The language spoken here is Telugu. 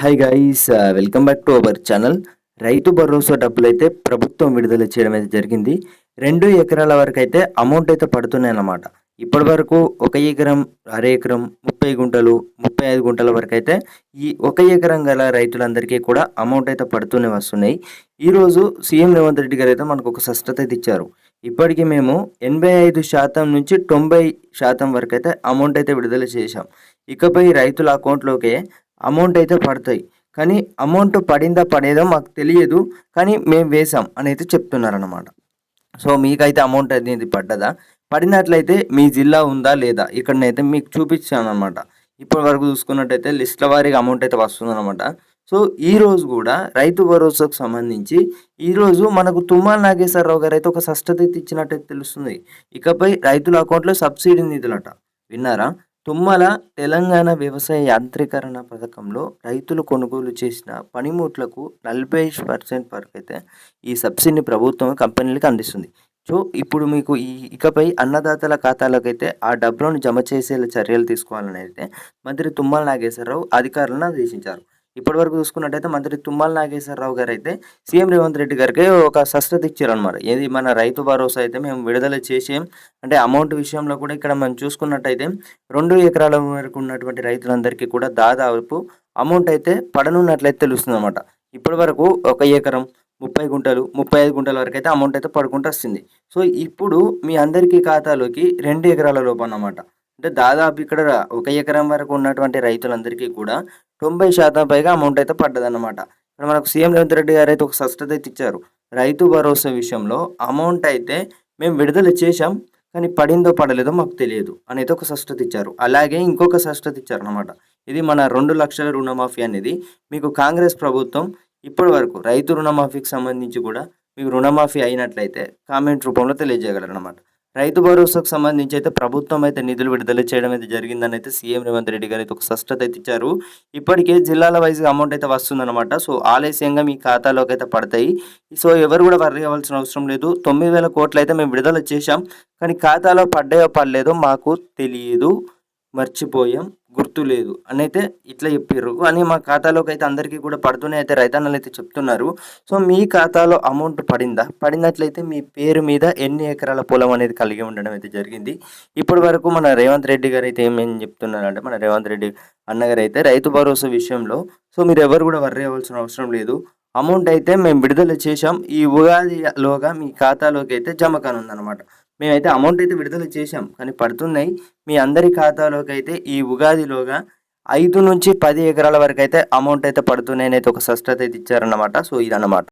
Hi guys, welcome back to our channel. Rythu Bharosa డబ్బులైతే ప్రభుత్వం విడుదల చేయడం అయితే జరిగింది. 2 ఎకరాల వరకు అయితే అమౌంట్ అయితే పడుతున్నాయి అన్నమాట. ఇప్పటి వరకు 1 ఎకరం, అర ఎకరం, 30 గుంటలు, 35 గుంటల వరకు అయితే ఈ 1 ఎకరం గల రైతులందరికీ కూడా అమౌంట్ అయితే పడుతూనే వస్తున్నాయి. ఈరోజు సీఎం రేవంత్ రెడ్డి గారు అయితే మనకు ఒక స్పష్టత అయితే ఇచ్చారు. ఇప్పటికి మేము 85% నుంచి 90% వరకు అయితే అమౌంట్ అయితే విడుదల చేశాం. ఇకపై రైతుల అకౌంట్లోకే అమౌంట్ అయితే పడతాయి. కానీ అమౌంట్ పడిందా పడేదో మాకు తెలియదు. కానీ మేము వేసాం అని అయితే చెప్తున్నారన్నమాట. సో మీకైతే అమౌంట్ అనేది పడ్డదా? పడినట్లయితే మీ జిల్లా ఉందా లేదా? ఇక్కడనైతే మీకు చూపించానమాట. ఇప్పటి వరకు చూసుకున్నట్టయితే లిస్టుల వారీగా అమౌంట్ అయితే వస్తుందన్నమాట. సో ఈరోజు కూడా రైతు భరోసాకు సంబంధించి ఈరోజు మనకు తుమ్మల నాగేశ్వరరావు గారు అయితే ఒక స్పష్టత ఇచ్చినట్టయితే తెలుస్తుంది. ఇకపై రైతుల అకౌంట్లో సబ్సిడీ నిధులట. విన్నారా? తుమ్మల తెలంగాణ వ్యవసాయ యాంత్రీకరణ పథకంలో రైతులు కొనుగోలు చేసిన పనిముట్లకు 40% వరకు అయితే ఈ సబ్సిడీని ప్రభుత్వం కంపెనీలకు అందిస్తుంది. సో ఇప్పుడు మీకు ఇకపై అన్నదాతల ఖాతాలోకైతే ఆ డబ్బులను జమ చేసేలా చర్యలు తీసుకోవాలని అయితే మంత్రి తుమ్మల నాగేశ్వరరావు అధికారులను ఆదేశించారు. ఇప్పటివరకు చూసుకున్నట్టయితే మంత్రి తుమ్మల నాగేశ్వరరావు గారు అయితే సీఎం రేవంత్ రెడ్డి గారికి ఒక స్పష్టత ఇచ్చారనమాట. ఏది మన రైతు భరోసా అయితే మేము విడుదల చేసేం అంటే అమౌంట్ విషయంలో కూడా ఇక్కడ మనం చూసుకున్నట్టయితే 2 ఎకరాల వరకు ఉన్నటువంటి రైతులందరికీ కూడా దాదాపు అమౌంట్ అయితే పడనున్నట్లయితే తెలుస్తుంది అనమాట. ఇప్పటి వరకు 1 ఎకరం, 30 గుంటలు, 35 గుంటల వరకు అయితే అమౌంట్ అయితే పడుకుంటూ వస్తుంది. సో ఇప్పుడు మీ అందరికీ ఖాతాలోకి 2 ఎకరాల లోపు అన్నమాట. అంటే దాదాపు ఇక్కడ 1 ఎకరం వరకు ఉన్నటువంటి రైతులందరికీ కూడా 90% పైగా అమౌంట్ అయితే పడ్డదన్నమాట. ఇక్కడ మనకు సీఎం రేవంత్ రెడ్డి గారు అయితే ఒక స్పష్టత అయితే ఇచ్చారు. రైతు భరోసా విషయంలో అమౌంట్ అయితే మేము విడుదల చేశాం. కానీ పడిందో పడలేదో మాకు తెలియదు అనేది ఒక స్పష్టత ఇచ్చారు. అలాగే ఇంకొక స్పష్టత ఇచ్చారన్నమాట. ఇది మన 2 లక్షల రుణమాఫీ అనేది మీకు కాంగ్రెస్ ప్రభుత్వం ఇప్పటి వరకు రైతు రుణమాఫీకి సంబంధించి కూడా మీకు రుణమాఫీ అయినట్లయితే కామెంట్ రూపంలో తెలియజేయగలరన్నమాట. రైతు భరోసాకు సంబంధించి అయితే ప్రభుత్వం అయితే నిధులు విడుదల చేయడం అయితే జరిగిందని అయితే సీఎం రేవంత్ రెడ్డి గారు అయితే ఒక స్పష్టత అయితే ఇచ్చారు. ఇప్పటికే జిల్లాల వైజ్గా అమౌంట్ అయితే వస్తుందన్నమాట. సో ఆలస్యంగా మీ ఖాతాలోకి అయితే పడతాయి. సో ఎవరు కూడా వర్రీ అవ్వాల్సిన అవసరం లేదు. 9,000 కోట్లు అయితే మేము విడుదల చేశాం. కానీ ఖాతాలో పడ్డాయో పడలేదో మాకు తెలియదు, మర్చిపోయాం, గుర్తు లేదు అని అయితే ఇట్లా చెప్పారు. కానీ మా ఖాతాలోకి అయితే అందరికీ కూడా పడుతూనే అయితే రైతన్నలు అయితే చెప్తున్నారు. సో మీ ఖాతాలో అమౌంట్ పడిందా? పడినట్లయితే మీ పేరు మీద ఎన్ని ఎకరాల పొలం అనేది కలిగి ఉండడం అయితే జరిగింది. ఇప్పటి వరకు మన రేవంత్ రెడ్డి గారు అయితే ఏమేమి చెప్తున్నారంటే మన రేవంత్ రెడ్డి అన్నగారు అయితే రైతు భరోసా విషయంలో సో మీరు ఎవరు కూడా వర్రీ అవ్వాల్సిన అవసరం లేదు. అమౌంట్ అయితే మేము విడుదల చేశాం. ఈ ఉగాదిలోగా మీ ఖాతాలోకి అయితే జమ కానుందన్నమాట. మేమైతే అమౌంట్ అయితే విడుదల చేశాం. కానీ పడుతున్నాయి మీ అందరి ఖాతాలోకి అయితే ఈ ఉగాదిలోగా 5 నుంచి 10 ఎకరాల వరకు అయితే అమౌంట్ అయితే పడుతున్నాయని అయితే ఒక స్పష్టత అయితే ఇచ్చారన్నమాట. సో ఇదన్నమాట.